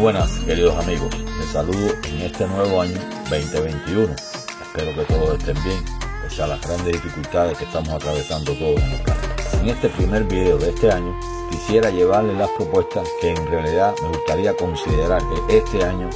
buenas, queridos amigos, les saludo en este nuevo año 2021. Espero que todos estén bien, pese a las grandes dificultades que estamos atravesando todos en el país. En este primer video de este año quisiera llevarles las propuestas que en realidad me gustaría considerar que este año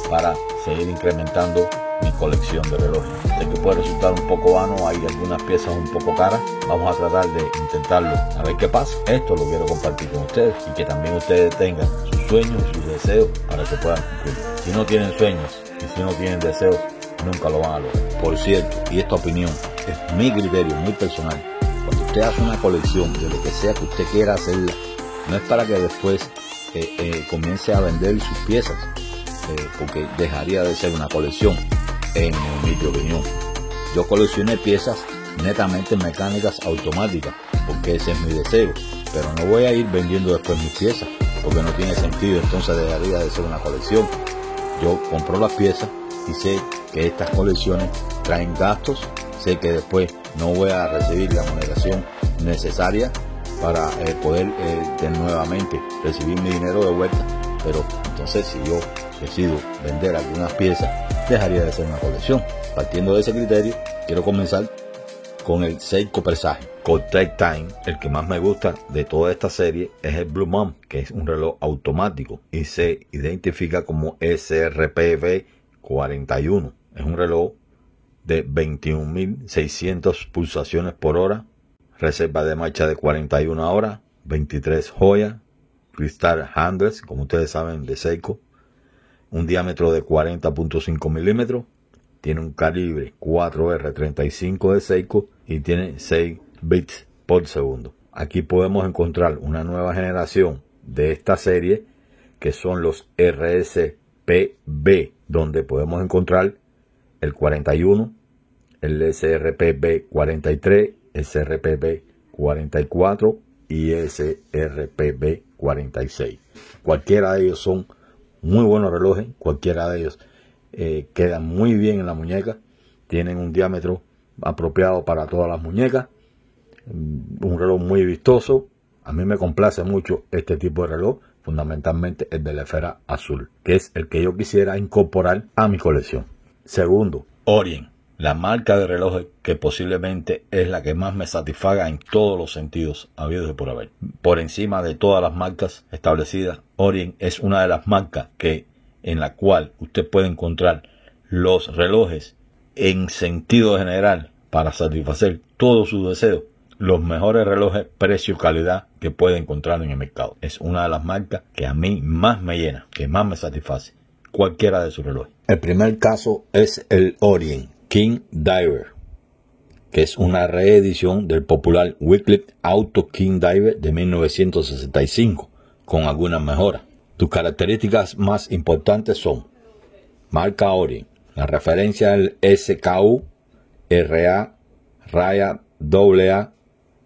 para seguir incrementando mi colección de relojes. Sé que puede resultar un poco vano, hay algunas piezas un poco caras, vamos a tratar de intentarlo, a ver qué pasa. Esto lo quiero compartir con ustedes y que también ustedes tengan sus sueños, sus deseos para que puedan cumplir. Si no tienen sueños y si no tienen deseos, nunca lo van a lograr. Por cierto, y esta opinión es mi criterio muy personal, cuando usted hace una colección de lo que sea que usted quiera hacerla, no es para que después comience a vender sus piezas, porque dejaría de ser una colección. En mi opinión, yo coleccioné piezas netamente mecánicas automáticas porque ese es mi deseo, pero no voy a ir vendiendo después mis piezas porque no tiene sentido, entonces dejaría de ser una colección. Yo compro las piezas y sé que estas colecciones traen gastos, sé que después no voy a recibir la monetización necesaria para poder nuevamente recibir mi dinero de vuelta, pero entonces si yo decido vender algunas piezas, dejaría de ser una colección. Partiendo de ese criterio, quiero comenzar con el Seiko Presage Cortec Time. El que más me gusta de toda esta serie es el Blue Mom, que es un reloj automático y se identifica como SRPV 41. Es un reloj de 21.600 pulsaciones por hora, reserva de marcha de 41 horas, 23 joyas, cristal handles, como ustedes saben, de Seiko, un diámetro de 40.5 milímetros, tiene un calibre 4R35 de Seiko y tiene 6 bits por segundo. Aquí podemos encontrar una nueva generación de esta serie que son los RSPB, donde podemos encontrar el 41, el SRPB 43, SRPB 44 y SRPB 46. Cualquiera de ellos son muy buenos relojes, cualquiera de ellos quedan muy bien en la muñeca, tienen un diámetro apropiado para todas las muñecas, un reloj muy vistoso. A mí me complace mucho este tipo de reloj, fundamentalmente el de la esfera azul, que es el que yo quisiera incorporar a mi colección. Segundo, Orient, la marca de relojes que posiblemente es la que más me satisfaga en todos los sentidos habidos y por haber. Por encima de todas las marcas establecidas, Orient es una de las marcas en la cual usted puede encontrar los relojes en sentido general para satisfacer todos sus deseos. Los mejores relojes precio-calidad que puede encontrar en el mercado. Es una de las marcas que a mí más me llena, que más me satisface cualquiera de sus relojes. El primer caso es el Orient King Diver, que es una reedición del popular Wycliffe Auto King Diver de 1965, con algunas mejoras. Sus características más importantes son: marca Orient, la referencia al SKU RA raya AA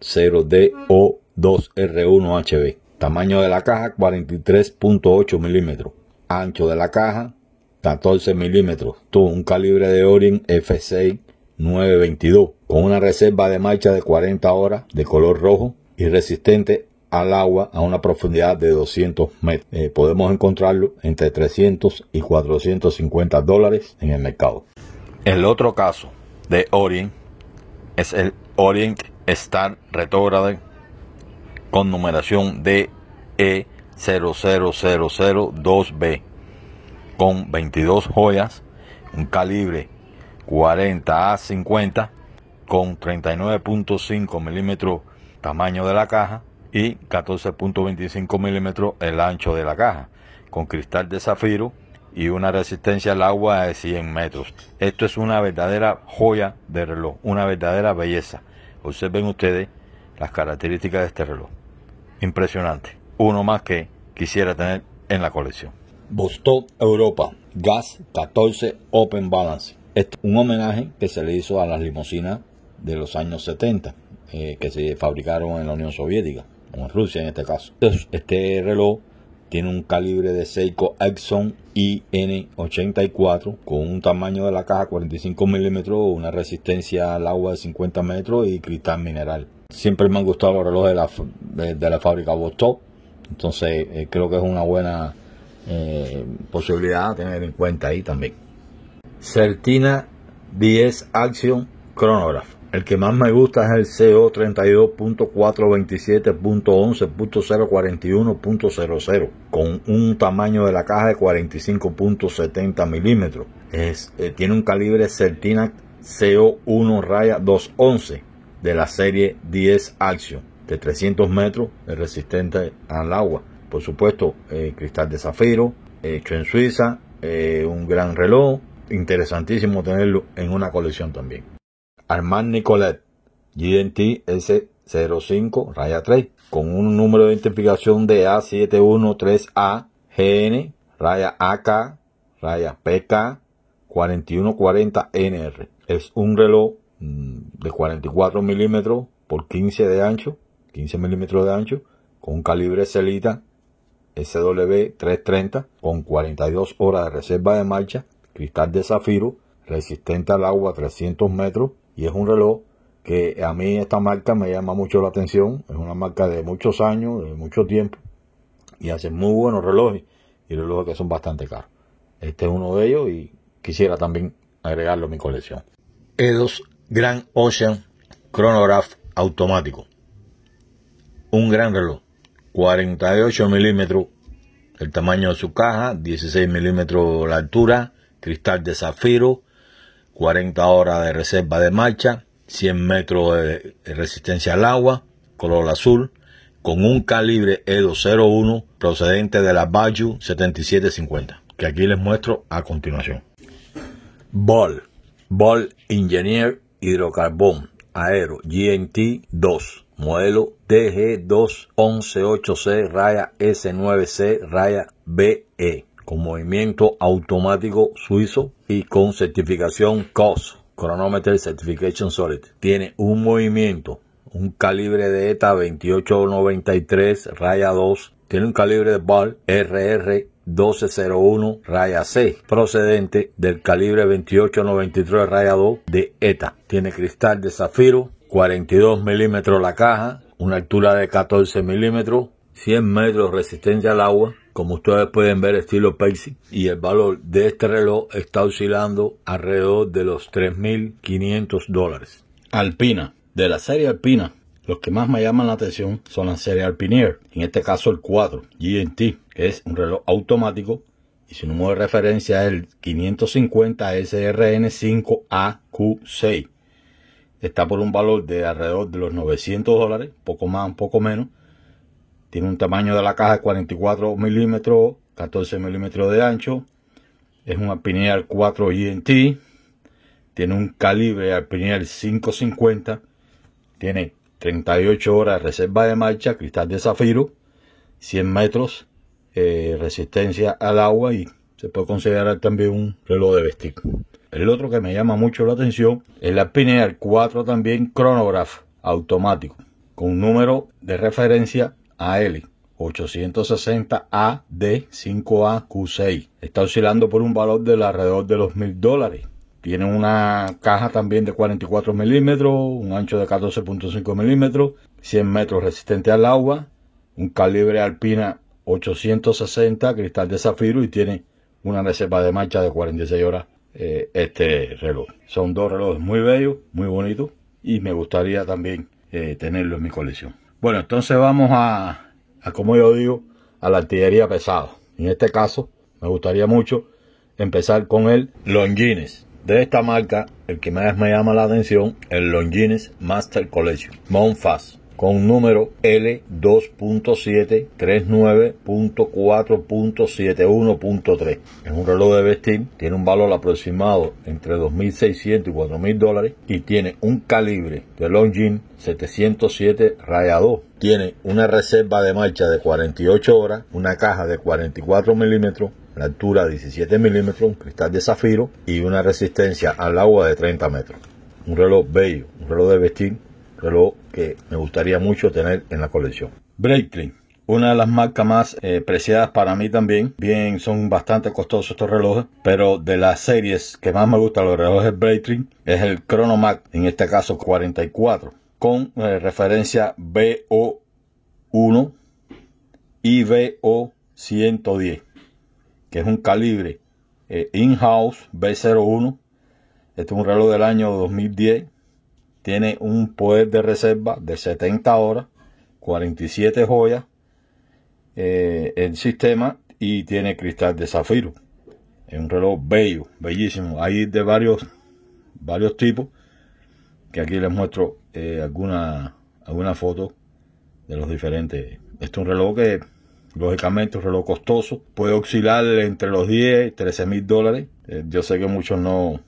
0DO2R1HB, tamaño de la caja 43.8 milímetros, ancho de la caja 14 milímetros, tuvo un calibre de Orient F6 922 con una reserva de marcha de 40 horas de color rojo y resistente al agua a una profundidad de 200 metros. Podemos encontrarlo entre 300 y 450 dólares en el mercado. El otro caso de Orient es el Orient Star Retrograde con numeración DE00002B con 22 joyas, un calibre 40A50 con 39.5 milímetros tamaño de la caja y 14.25 milímetros el ancho de la caja, con cristal de zafiro y una resistencia al agua de 100 metros. Esto es una verdadera joya de reloj, una verdadera belleza. Observen ustedes las características de este reloj. Impresionante. Uno más que quisiera tener en la colección. Vostok Europa Gas 14 Open Balance. Este es un homenaje que se le hizo a las limusinas de los años 70 que se fabricaron en la Unión Soviética, o en Rusia en este caso. Este reloj tiene un calibre de Seiko Exxon IN84 con un tamaño de la caja 45 milímetros, una resistencia al agua de 50 metros y cristal mineral. Siempre me han gustado los relojes de la fábrica Vostok, entonces creo que es una buena posibilidad a tener en cuenta ahí también. Certina 10 Action Chronograph. El que más me gusta es el CO32.427.11.041.00 con un tamaño de la caja de 45.70 milímetros. Tiene un calibre Certina CO1-211 de la serie 10 Action de 300 metros, es resistente al agua. Por supuesto, cristal de zafiro, hecho en Suiza, un gran reloj, interesantísimo tenerlo en una colección también. Armand Nicolet GMT S05-3 con un número de identificación de A713A GN AK-PK 4140NR. Es un reloj de 44 milímetros por 15 de ancho, 15 milímetros de ancho, con un calibre Celita SW330 con 42 horas de reserva de marcha, cristal de zafiro, resistente al agua a 300 metros, y es un reloj que a mí esta marca me llama mucho la atención. Es una marca de muchos años, de mucho tiempo, y hace muy buenos relojes, y relojes que son bastante caros. Este es uno de ellos y quisiera también agregarlo a mi colección. Eidos Grand Ocean Chronograph automático. Un gran reloj, 48 milímetros el tamaño de su caja, 16 milímetros la altura, cristal de zafiro, 40 horas de reserva de marcha, 100 metros de resistencia al agua, color azul, con un calibre E201 procedente de la Baju 7750, que aquí les muestro a continuación. Ball Engineer Hidrocarbón Aero GMT 2, modelo DG2118C-S9C-BE, con movimiento automático suizo y con certificación COS, Chronometer Certification Solid. Tiene un movimiento, un calibre de ETA 2893-2, tiene un calibre de Ball RR 1201-C, procedente del calibre 2893-2 de ETA. Tiene cristal de zafiro, 42 milímetros la caja, una altura de 14 milímetros, 100 metros resistencia al agua, como ustedes pueden ver, estilo Pacey, y el valor de este reloj está oscilando alrededor de los $3.500. Alpina, de la serie Alpina, los que más me llaman la atención son la serie Alpinier, en este caso el 4 GMT, que es un reloj automático, y su número de referencia es el 550 SRN5AQ6. Está por un valor de alrededor de los $900, poco más, un poco menos. Tiene un tamaño de la caja de 44 milímetros, 14 milímetros de ancho. Es un Alpinier 4 GMT. Tiene un calibre Alpinier 550. Tiene 38 horas de reserva de marcha, cristal de zafiro, 100 metros, resistencia al agua, y se puede considerar también un reloj de vestir. El otro que me llama mucho la atención es el Alpinier 4 también Chronograph automático, con un número de referencia AL 860AD5AQ6. Está oscilando por un valor de alrededor de los $1.000. Tiene una caja también de 44 milímetros, un ancho de 14.5 milímetros, 100 metros resistente al agua, un calibre Alpina 860, cristal de zafiro, y tiene una reserva de marcha de 46 horas. Este reloj. Son dos relojes muy bellos, muy bonitos, y me gustaría también tenerlo en mi colección. Bueno, entonces vamos a como yo digo, a la artillería pesada. En este caso, me gustaría mucho empezar con el Longines. De esta marca, el que más me llama la atención, el Longines Master Collection Montfast, con un número L2.739.4.71.3. Es un reloj de vestir, tiene un valor aproximado entre $2.600 y $4.000, y tiene un calibre de Longines 707-2. Tiene una reserva de marcha de 48 horas, una caja de 44 milímetros, la altura 17 milímetros, un cristal de zafiro y una resistencia al agua de 30 metros. Un reloj bello, un reloj de vestir, un reloj que me gustaría mucho tener en la colección. Breitling, una de las marcas más preciadas para mí también. Bien, son bastante costosos estos relojes, pero de las series que más me gustan los relojes Breitling es el Chronomax, en este caso 44, con referencia BO1 y BO110. que es un calibre in-house B01. Este es un reloj del año 2010. Tiene un poder de reserva de 70 horas, 47 joyas el sistema, y tiene cristal de zafiro. Es un reloj bello, bellísimo. Hay de varios tipos, que aquí les muestro alguna foto de los diferentes. Este es un reloj que, lógicamente, es un reloj costoso. Puede oscilar entre los 10 y 13 mil dólares. Yo sé que muchos no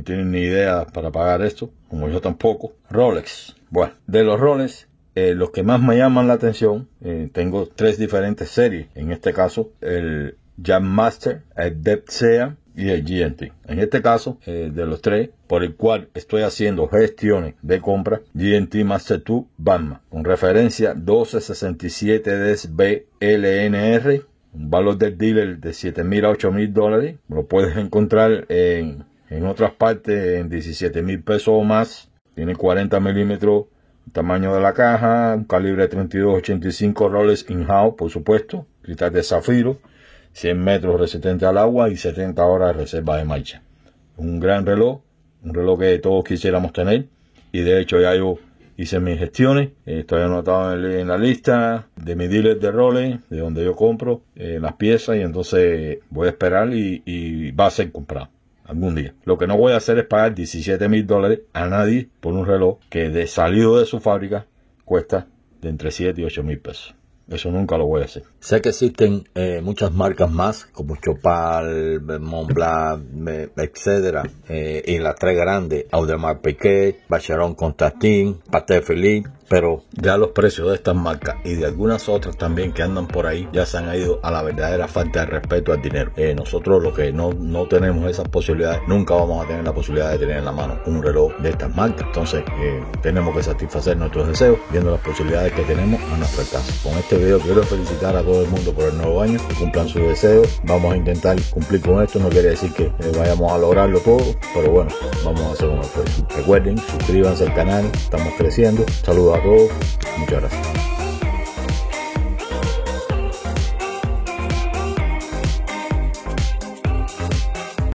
tienen ni idea para pagar esto, como yo tampoco. Rolex. Bueno, de los Rolex, los que más me llaman la atención, tengo 3 diferentes series. En este caso, el Jam Master, el Depth Sea y el GMT. En este caso, de los 3, por el cual estoy haciendo gestiones de compra, GMT Master 2 Batman, con referencia 1267 BLNR, un valor del dealer de 7.000 a 8.000 dólares. Lo puedes encontrar en otras partes en 17.000 pesos o más. Tiene 40 milímetros tamaño de la caja, un calibre 32-85 Rolex in-house, por supuesto, cristal de zafiro, 100 metros resistente al agua y 70 horas de reserva de marcha. Un gran reloj, un reloj que todos quisiéramos tener, y de hecho ya yo hice mis gestiones. Estoy anotado en la lista de mi dealer de Rolex, de donde yo compro las piezas, y entonces voy a esperar y va a ser comprado algún día. Lo que no voy a hacer es pagar 17.000 dólares a nadie por un reloj que de salido de su fábrica cuesta de entre 7 y 8.000 pesos. Eso nunca lo voy a hacer. Sé que existen muchas marcas más, como Chopard, Montblanc, etcétera, y las 3 grandes, Audemars Piguet, Vacheron Constantin, Patek Philippe, pero ya los precios de estas marcas y de algunas otras también que andan por ahí ya se han ido a la verdadera falta de respeto al dinero. Nosotros los que no tenemos esas posibilidades, nunca vamos a tener la posibilidad de tener en la mano un reloj de estas marcas. Entonces tenemos que satisfacer nuestros deseos viendo las posibilidades que tenemos a nuestro alcance. Con este video quiero felicitar a todo el mundo por el nuevo año, que cumplan sus deseos. Vamos a intentar cumplir con esto. No quiere decir que vayamos a lograrlo todo, pero bueno, vamos a hacer un esfuerzo. Recuerden, suscríbanse al canal, estamos creciendo. Saludos a todos, muchas gracias.